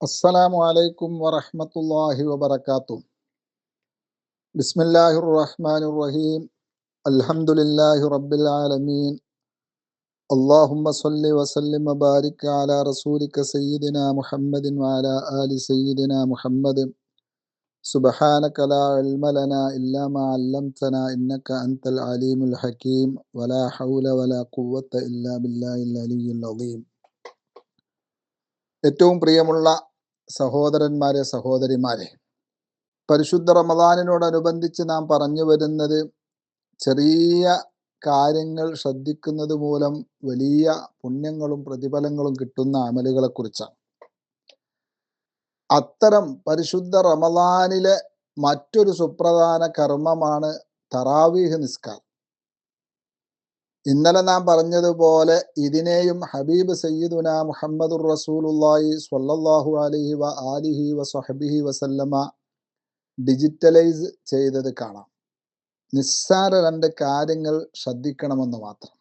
അസ്സലാമു അലൈക്കും വറഹ്മത്തുള്ളാഹി വബറകാതുഹു. ബിസ്മില്ലാഹിർ റഹ്മാനിർ റഹീം. അൽഹംദുലില്ലാഹി റബ്ബിൽ ആലമീൻ. അല്ലാഹുമ്മ സ്വല്ലി വസല്ലിം വബാരിക് അലാ റസൂലിക സയ്യിദിനാ മുഹമ്മദിൻ വഅലാ ആലി സയ്യിദിനാ മുഹമ്മദ്. സുബ്ഹാനക ലാ ഇൽമ ലനാ ഇല്ലാ മാ അല്ലംതനാ ഇന്നക അൻതൽ അലീമുൽ ഹകീം. വലാ ഹൗല വലാ ഖുവ്വത ഇല്ലാ ബില്ലാഹിൽ അലിയ്യിൽ അദീം. ഏറ്റവും പ്രിയമുള്ള സഹോദരന്മാരെ, സഹോദരിമാരെ, പരിശുദ്ധ റമദാനിനോടനുബന്ധിച്ച് നാം പറഞ്ഞു വരുന്നത് ചെറിയ കാര്യങ്ങൾ ശ്രദ്ധിക്കുന്നത് മൂലം വലിയ പുണ്യങ്ങളും പ്രതിഫലങ്ങളും കിട്ടുന്ന അമലുകളെ കുറിച്ചാണ്. അത്തരം പരിശുദ്ധ റമദാനിലെ മറ്റൊരു സുപ്രധാന കർമ്മമാണ് തറാവീഹ് നിസ്കാരം. ഇന്നലെ നാം പറഞ്ഞതുപോലെ ഇതിനെയും ഹബീബ് സയ്യിദുന മുഹമ്മദുർ റസൂലുള്ളാഹി സ്വല്ലല്ലാഹു അലൈഹി വ ആലിഹി വസഹ്ബിഹി വസല്ലമ ഡിജിറ്റലൈസ് ചെയ്തത് കാണാം. നിസ്സാര രണ്ട് കാര്യങ്ങൾ ശ്രദ്ധിക്കണമെന്ന് മാത്രം.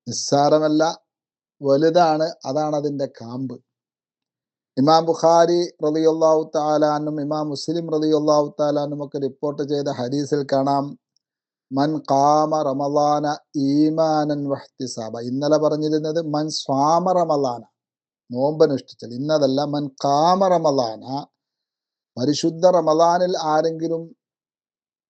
നിസ്സാരമല്ല, വലുതാണ്. അതാണ് അതിൻ്റെ കാമ്പ്. ഇമാം ബുഖാരി റളിയല്ലാഹു തആല അൻഹും ഇമാം മുസ്ലിം റളിയല്ലാഹു തആല അൻഹും ഒക്കെ റിപ്പോർട്ട് ചെയ്ത ഹദീസിൽ കാണാം, മൻ ഖാമ റമളാന ഈമാനൻ വഹ്തിസാബ. ഇന്നലെ പറഞ്ഞിരുന്നത് മൻ സ്വാമ റമളാന, നോമ്പനുഷ്ഠിച്ചൽ. ഇന്നതല്ല, മൻ ഖാമ റമളാന. പരിശുദ്ധ റമളാനിൽ ആരെങ്കിലും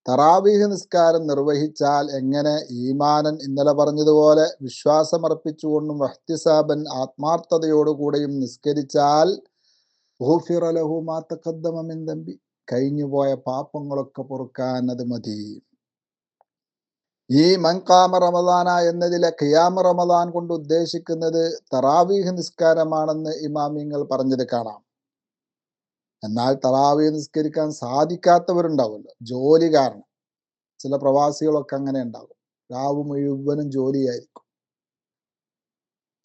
തറാവീഹ് നിസ്കാരം നിർവഹിച്ചാൽ എങ്ങനെ? ഈമാനൻ, ഇന്നലെ പറഞ്ഞതുപോലെ വിശ്വാസമർപ്പിച്ചുകൊണ്ടും, വഹ്തിസാബൻ, ആത്മാർത്ഥതയോടുകൂടെയും നിസ്കരിച്ചാൽ ഗുഫിറ ലഹു മാ തഖദ്ദമ മിൻ ദംബി, കഴിഞ്ഞുപോയ പാപങ്ങളൊക്കെ പൊറുക്കാൻ അത് മതി. ഈ മൻ ഖാമ റമളാന എന്നതിലെ ഖിയാമ റമളാൻ കൊണ്ട് ഉദ്ദേശിക്കുന്നത് തറാവീഹ് നിസ്കാരമാണെന്ന് ഇമാമിങ്ങൾ പറഞ്ഞത് കാണാം. എന്നാൽ തറാവീഹ് നിസ്കരിക്കാൻ സാധിക്കാത്തവരുണ്ടാവുമല്ലോ, ജോലി കാരണം. ചില പ്രവാസികളൊക്കെ അങ്ങനെ ഉണ്ടാകും, രാവ് മുഴുവനും ജോലിയായിരിക്കും.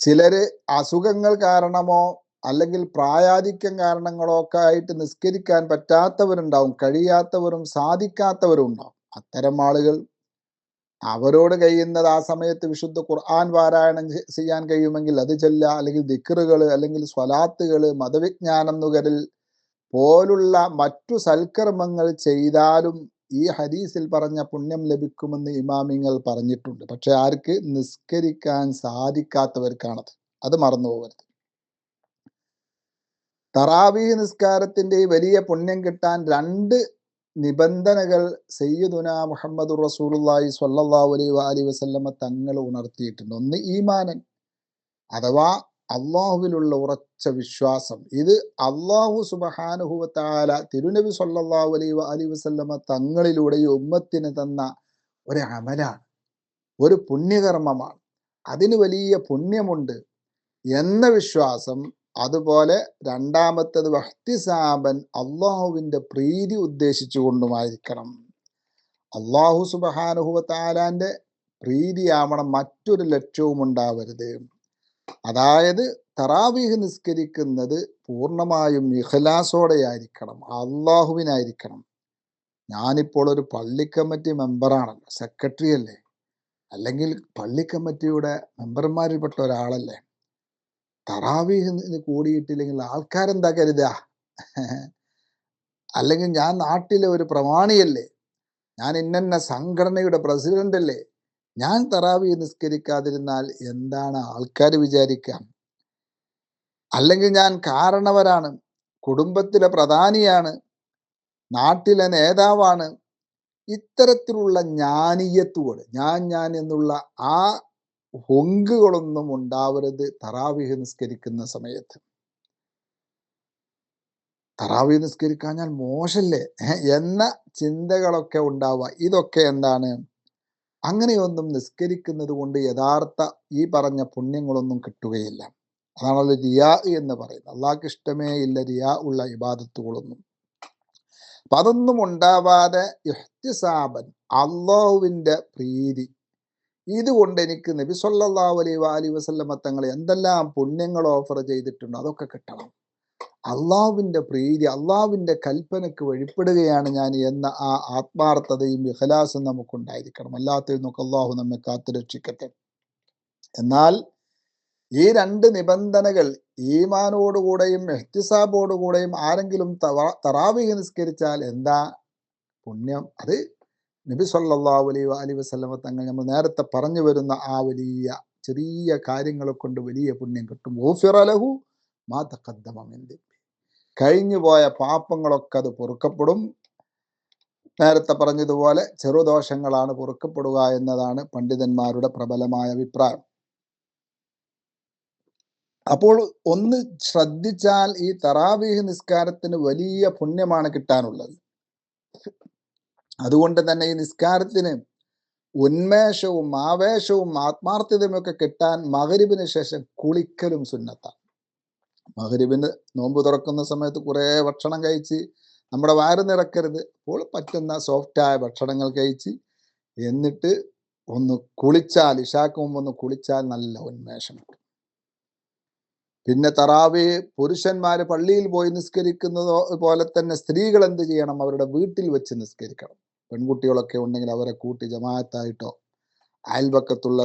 ചിലര് അസുഖങ്ങൾ കാരണമോ അല്ലെങ്കിൽ പ്രായാധിക്യം കാരണങ്ങളോ ഒക്കെ ആയിട്ട് നിസ്കരിക്കാൻ പറ്റാത്തവരുണ്ടാവും, കഴിയാത്തവരും സാധിക്കാത്തവരും ഉണ്ടാവും. അത്തരം ആളുകൾ, അവരോട് കഴിയുന്നത് ആ സമയത്ത് വിശുദ്ധ ഖുർആൻ പാരായണം ചെയ്യാൻ കഴിയുമെങ്കിൽ അത് ചെല്ലുക, അല്ലെങ്കിൽ ദിക്റുകൾ, അല്ലെങ്കിൽ സ്വലാത്തുകൾ, മതവിജ്ഞാനം നുകരൽ പോലുള്ള മറ്റു സൽക്കർമ്മങ്ങൾ ചെയ്താലും ഈ ഹദീസിൽ പറഞ്ഞ പുണ്യം ലഭിക്കുമെന്ന് ഇമാമിങ്ങൾ പറഞ്ഞിട്ടുണ്ട്. പക്ഷെ ആർക്ക്? നിസ്കരിക്കാൻ സാധിക്കാത്തവർക്കാണത്. അത് മറന്നു പോകരുത്. തറാവീഹ് നിസ്കാരത്തിന്റെ ഈ വലിയ പുണ്യം കിട്ടാൻ രണ്ട് നിബന്ധനകൾ സയ്യിദുന മുഹമ്മദുർ റസൂലുള്ളാഹി സ്വല്ലല്ലാഹു അലൈഹി വആലിഹി വസല്ലമ തങ്ങൾ ഉണർത്തിയിട്ടുണ്ട്. ഒന്ന് ഈമാനൻ, അഥവാ അള്ളാഹുവിലുള്ള ഉറച്ച വിശ്വാസം. ഇത് അള്ളാഹു സുബ്ഹാനഹു വ തആല തിരുനബി സ്വല്ലല്ലാഹു അലൈഹി വആലിഹി വസല്ലമ തങ്ങളിലൂടെ ഈ ഉമ്മത്തിന് തന്ന ഒരു അമലാണ്, ഒരു പുണ്യകർമ്മമാണ്. അതിന് വലിയ പുണ്യമുണ്ട് എന്ന വിശ്വാസം. അതുപോലെ രണ്ടാമത്തത് വഹ്തിസാബൻ, അള്ളാഹുവിൻ്റെ പ്രീതി ഉദ്ദേശിച്ചുകൊണ്ടുമായിരിക്കണം. അള്ളാഹു സുബ്ഹാനഹു വ തആലാന്റെ പ്രീതിയാവണം, മറ്റൊരു ലക്ഷ്യവും ഉണ്ടാവരുത്. അതായത് തറാവീഹ് നിസ്കരിക്കുന്നത് പൂർണ്ണമായും ഇഖ്ലാസോടെയായിരിക്കണം, അള്ളാഹുവിനായിരിക്കണം. ഞാനിപ്പോൾ ഒരു പള്ളി കമ്മിറ്റി മെമ്പറാണല്ലോ, സെക്രട്ടറി അല്ലേ, അല്ലെങ്കിൽ പള്ളി കമ്മിറ്റിയുടെ മെമ്പർമാരിൽപ്പെട്ട ഒരാളല്ലേ. തറാവീഹ് കൂടിയിട്ടില്ലെങ്കിൽ ആൾക്കാരെന്താ കരുതുക? അല്ലെങ്കിൽ ഞാൻ നാട്ടിലെ ഒരു പ്രമാണിയല്ലേ, ഞാൻ ഇന്ന സംഘടനയുടെ പ്രസിഡന്റ് അല്ലേ, ഞാൻ തറാവീഹ് നിസ്കരിക്കാതിരുന്നാൽ എന്താണ് ആൾക്കാർ വിചാരിക്കുക? അല്ലെങ്കിൽ ഞാൻ കാരണവരാണ്, കുടുംബത്തിലെ പ്രധാനിയാണ്, നാട്ടിലെ നേതാവാണ്. ഇത്തരത്തിലുള്ള ജ്ഞാനീയത്തുകൾ, ഞാൻ എന്നുള്ള ആ ഹൊങ്കുകളൊന്നും ഉണ്ടാവരുത് തറാവീഹ് നിസ്കരിക്കുന്ന സമയത്ത്. തറാവീഹ് നിസ്കരിക്കാഞ്ഞാൽ മോശല്ലേ എന്ന ചിന്തകളൊക്കെ ഉണ്ടാവുക. ഇതൊക്കെ എന്താണ്? അങ്ങനെയൊന്നും നിസ്കരിക്കുന്നത് കൊണ്ട് യഥാർത്ഥ ഈ പറഞ്ഞ പുണ്യങ്ങളൊന്നും കിട്ടുകയില്ല. അതാണല്ലോ റിയാ എന്ന് പറയുന്നത്. അള്ളാഹ്ക്ക് ഇഷ്ടമേ ഇല്ല റിയാ ഉള്ള ഇബാദത്തുകളൊന്നും. അപ്പം അതൊന്നും ഉണ്ടാവാതെ ഇഹ്തിസാബൻ, അള്ളാഹുവിൻ്റെ പ്രീതി, ഇതുകൊണ്ട് എനിക്ക് നബി സല്ലല്ലാഹു അലൈഹി വആലിഹി വസല്ലമ തങ്ങൾ എന്തെല്ലാം പുണ്യങ്ങൾ ഓഫർ ചെയ്തിട്ടുണ്ടോ അതൊക്കെ കിട്ടണം. അള്ളാഹുവിൻ്റെ പ്രീതി, അള്ളാഹുവിൻ്റെ കൽപ്പനയ്ക്ക് വഴിപ്പെടുകയാണ് ഞാൻ എന്ന ആ ആത്മാർത്ഥതയും ഇഖ്ലാസും നമുക്കുണ്ടായിരിക്കണം. അല്ലാത്തതിൽ നിന്നൊക്കെ അള്ളാഹു നമ്മെ കാത്തുരക്ഷിക്കട്ടെ. എന്നാൽ ഈ രണ്ട് നിബന്ധനകൾ ഈമാനോടുകൂടെയും ഇഹ്തിസാബോടുകൂടെയും ആരെങ്കിലും തറാവീഹ് നിസ്കരിച്ചാൽ എന്താ പുണ്യം? അത് നബി സല്ലല്ലാഹു അലൈഹി വസല്ലമ തങ്ങൾ നമ്മൾ നേരത്തെ പറഞ്ഞു വരുന്ന ആ വലിയ ചെറിയ കാര്യങ്ങളെ കൊണ്ട് വലിയ പുണ്യം കിട്ടും. ഗുഫിറ ലഹു മാ തഖദ്ദമ മിൻ ദംബി. കഴിഞ്ഞു പോയ പാപങ്ങളൊക്കെ അത് പൊറുക്കപ്പെടും. നേരത്തെ പറഞ്ഞതുപോലെ ചെറുദോഷങ്ങളാണ് പൊറുക്കപ്പെടുക എന്നതാണ് പണ്ഡിതന്മാരുടെ പ്രബലമായ അഭിപ്രായം. അപ്പോൾ ഒന്ന് ശ്രദ്ധിച്ചാൽ ഈ തറാവീഹ് നിസ്കാരത്തിന് വലിയ പുണ്യമാണ് കിട്ടാനുള്ളത്. അതുകൊണ്ട് തന്നെ ഈ നിസ്കാരത്തിന് ഉന്മേഷവും ആവേശവും ആത്മാർത്ഥതയും ഒക്കെ കിട്ടാൻ മഗ്‌രിബിന് ശേഷം കുളിക്കലും സുന്നത്താണ്. മഗ്‌രിബിന് നോമ്പ് തുറക്കുന്ന സമയത്ത് കുറേ ഭക്ഷണം കഴിച്ച് നമ്മുടെ വയറ് നിറക്കരുത്. അപ്പോൾ പറ്റുന്ന സോഫ്റ്റായ ഭക്ഷണങ്ങൾ കഴിച്ച് എന്നിട്ട് ഒന്ന് കുളിച്ചാൽ, ഇശാക്ക് മുമ്പ് ഒന്ന് കുളിച്ചാൽ നല്ല ഉന്മേഷം കിട്ടും. പിന്നെ തറാവീഹ് പുരുഷന്മാര് പള്ളിയിൽ പോയി നിസ്കരിക്കുന്നത് പോലെ തന്നെ സ്ത്രീകൾ എന്ത് ചെയ്യണം? അവരുടെ വീട്ടിൽ വെച്ച് നിസ്കരിക്കണം. പെൺകുട്ടികളൊക്കെ ഉണ്ടെങ്കിൽ അവരെ കൂട്ടി ജമാഅത്തായിട്ടോ, അയൽപക്കത്തുള്ള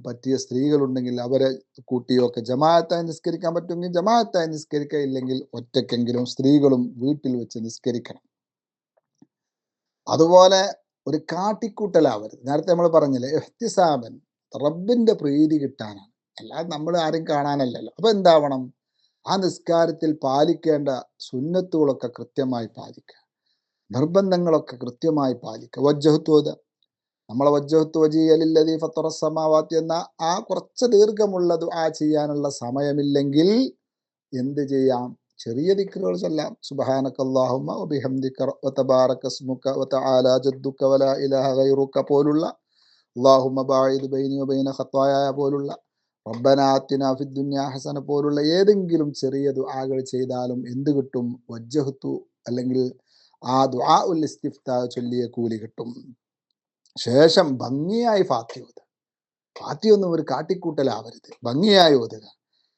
പറ്റിയ സ്ത്രീകളുണ്ടെങ്കിൽ അവരെ കൂട്ടിയോ ഒക്കെ ജമാഅത്തായി നിസ്കരിക്കാൻ പറ്റുമെങ്കിൽ ജമാഅത്തായി നിസ്കരിക്കുക, ഇല്ലെങ്കിൽ ഒറ്റയ്ക്കെങ്കിലും സ്ത്രീകളും വീട്ടിൽ വെച്ച് നിസ്കരിക്കണം. അതുപോലെ ഒരു കാട്ടിക്കൂട്ടലാവരുത്. നേരത്തെ നമ്മൾ പറഞ്ഞില്ലേ, ഇഹ്തിസാബൻ, റബ്ബിന്റെ പ്രീതി കിട്ടാനാണ്, അല്ലാതെ നമ്മൾ ആരും കാണാനല്ലല്ലോ. അപ്പൊ എന്താവണം? ആ നിസ്കാരത്തിൽ പാലിക്കേണ്ട സുന്നത്തുകളൊക്കെ കൃത്യമായി പാലിക്കുക, നിർബന്ധങ്ങളൊക്കെ കൃത്യമായി പാലിക്കുക. വജ്ജഹത്തു, നമ്മളെ വജ്ജഹത്തു വജിയ ലില്ലദീ ഫത്തറ സമാവാതി എന്ന ആ കുറച്ച് ദീർഘമുള്ള ദുആ ചെയ്യാനുള്ള സമയമില്ലെങ്കിൽ എന്ത് ചെയ്യാം? ചെറിയ ദിക്റുകൾ ചൊല്ലാം. സുബ്ഹാനക്കല്ലാഹുമ്മ വബിഹംദിക വതബാറക ഇസ്മുക വതആല ജദ്ദുക വലാ ഇലാഹ ഗൈറുക പോലുള്ള, അല്ലാഹുമ്മ ബഅഇദ് ബൈനി വബൈന ഖത്തായായ പോലുള്ള, റബ്ബനാ ആതിനാ ഫിദ്ദുനിയ ഹസന പോലുള്ള ഏതെങ്കിലും ചെറിയ ദുആകൾ ചെയ്താലും എന്ത് കിട്ടും? വജ്ജഹത്തു അല്ലെങ്കിൽ ആ ദുആ ഉൽ ഇസ്തിഫ്താ ചൊല്ലിയ കൂലി കിട്ടും. ശേഷം ഭംഗിയായി ഫാത്തിഹ ഓതുക. ഫാത്തിഹ ഒന്നും ഒരു കാട്ടിക്കൂട്ടലാവരുത്, ഭംഗിയായി ഓതുക.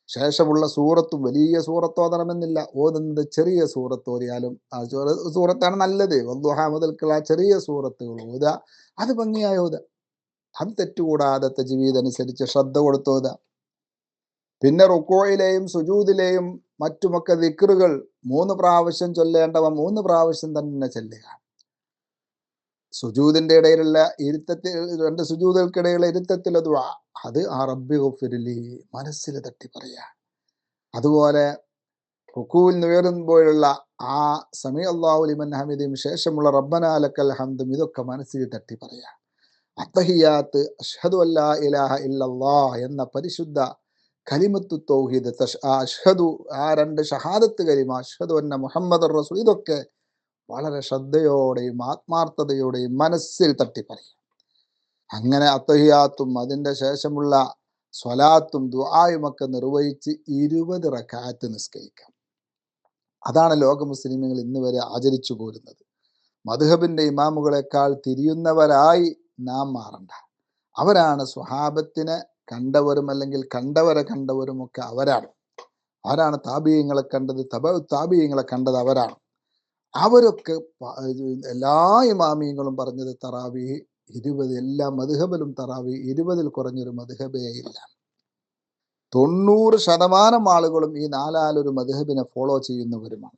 ശേഷമുള്ള സൂറത്തും വലിയ സൂറത്ത് ഓതണമെന്നില്ല, ഓതുന്നത് ചെറിയ സൂറത്ത് ഓതിയാലും ആ സൂറത്താണ് നല്ലത്. വദ്ദുഹാ മുതൽക്കുള്ള ആ ചെറിയ സൂറത്തുകൾ ഓതുക, അത് ഭംഗിയായി ഓതുക. അത് തെറ്റുകൂടാതെ തജ്വീദ് അനുസരിച്ച് ശ്രദ്ധ കൊടുത്ത് ഓതുക. പിന്നെ റുക്കോയിലെയും സുജൂദിലെയും മറ്റുമൊക്കെ ദിക്റുകൾ 3 പ്രാവശ്യം ചൊല്ലേണ്ടവ 3 പ്രാവശ്യം തന്നെ ചൊല്ലുക. സുജൂദിന്റെ ഇടയിലുള്ള ഇരുത്തത്തിൽ, 2 സുജൂദുകൾക്കിടയിലുള്ള ഇരുത്തത്തിലെ ദുആ, അത് ആ റബ്ബി ഗുഫിർലി മനസ്സിൽ തട്ടി പറയാ. അതുപോലെ റുക്കൂവിൽ ഉയരുമ്പോഴുള്ള ആ സമീ അല്ലാഹു ലിമൻ ഹമിദിയും ശേഷമുള്ള റബ്ബനാ ലക്കൽ ഹംദും ഇതൊക്കെ മനസ്സിൽ തട്ടി പറയാ. അത്തഹിയാത്ത്, അഷ്ഹദു അല്ലാ ഇലാഹ ഇല്ലല്ലാഹ് എന്ന പരിശുദ്ധ കലിമത്തു തൗഹീദ്, അഷ്ഹദു, ആ 2 ഷഹാദത്ത് കലിമ, അഷ്ഹദു അന്ന മുഹമ്മദർ റസൂൽ, ഇതൊക്കെ വളരെ ശ്രദ്ധയോടെയും ആത്മാർത്ഥതയോടെയും മനസ്സിൽ തട്ടി പറയും. അങ്ങനെ അത്തഹിയാത്തും അതിൻ്റെ ശേഷമുള്ള സ്വലാത്തും ദുആയും ഒക്കെ നിർവഹിച്ച് 20 റക്അത്ത് നിസ്കരിക്കാം. അതാണ് ലോക മുസ്ലിമുകൾ ഇന്ന് വരെ ആചരിച്ചു പോരുന്നത്. മദ്ഹബിന്റെ ഇമാമുകളെക്കാൾ തിരിയുന്നവരായി നാം മാറണ്ട. അവരാണ് സ്വഹാബത്തിനെ കണ്ടവരും അല്ലെങ്കിൽ കണ്ടവരെ കണ്ടവരും ഒക്കെ അവരാണ്. ആരാണ് താബിഈങ്ങളെ കണ്ടത്? തബഉ താബിഈങ്ങളെ കണ്ടത് അവരാണ്. അവരൊക്കെ എല്ലാ ഇമാമിയങ്ങളും പറഞ്ഞത് തറാവീഹ് 20, എല്ലാ മദ്ഹബിലും തറാവീഹ് 20-ൽ കുറഞ്ഞൊരു മദ്ഹബേ ഇല്ല. 90% ആളുകളും ഈ 4 മദ്ഹബിനെ ഫോളോ ചെയ്യുന്നവരുമാണ്.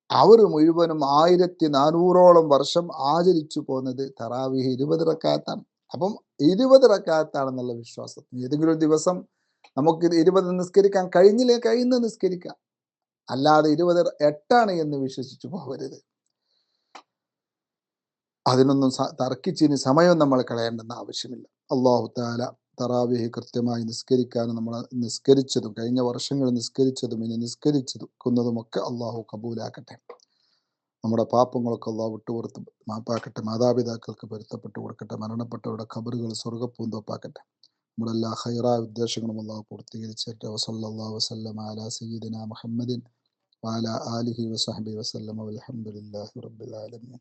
അവർ മുഴുവനും 1400ഓളം വർഷം ആചരിച്ചു പോകുന്നത് തറാവീഹ് 20 റക്അത്താണ്. അപ്പം 20 റക്അത്താണെന്നുള്ള വിശ്വാസം. ഏതെങ്കിലും ഒരു ദിവസം നമുക്ക് 20 നിസ്കരിക്കാൻ കഴിഞ്ഞില്ലേ, കഴിയുന്ന നിസ്കരിക്കാം, അല്ലാതെ 28 എന്ന് വിശ്വസിച്ചു പോകരുത്. അതിനൊന്നും തർക്കിച്ചിന് സമയം നമ്മൾ കളയേണ്ടെന്ന് ആവശ്യമില്ല. അല്ലാഹു തആല തറാവീഹ് കൃത്യമായി നിസ്കരിക്കാനും നമ്മൾ നിസ്കരിച്ചതും കഴിഞ്ഞ വർഷങ്ങൾ നിസ്കരിച്ചതും ഇനി നിസ്കരിച്ചതുമൊക്കെ അള്ളാഹു കബൂലാക്കട്ടെ. നമ്മുടെ പാപങ്ങളൊക്കെ അള്ളാഹു വിട്ടുപുറത്ത് മാപ്പാക്കട്ടെ. മാതാപിതാക്കൾക്ക് പൊരുത്തപ്പെട്ടു കൊടുക്കട്ടെ. മരണപ്പെട്ടവരുടെ ഖബറുകൾ സ്വർഗ്ഗപ്പൂന്തോപ്പാക്കട്ടെ. നമ്മുടെ എല്ലാ ഖൈറായ ഉദ്ദേശങ്ങളും അള്ളാഹു പൂർത്തീകരിച്ചിട്ട് വസല്ലല്ലാഹു വസല്ലമ അലാ സയ്യിദിനാ മുഹമ്മദിൻ വഅലാ ആലിഹി വസഹ്ബിഹി വസല്ലമ വൽഹംദുലില്ലാഹി റബ്ബിൽ ആലമീൻ.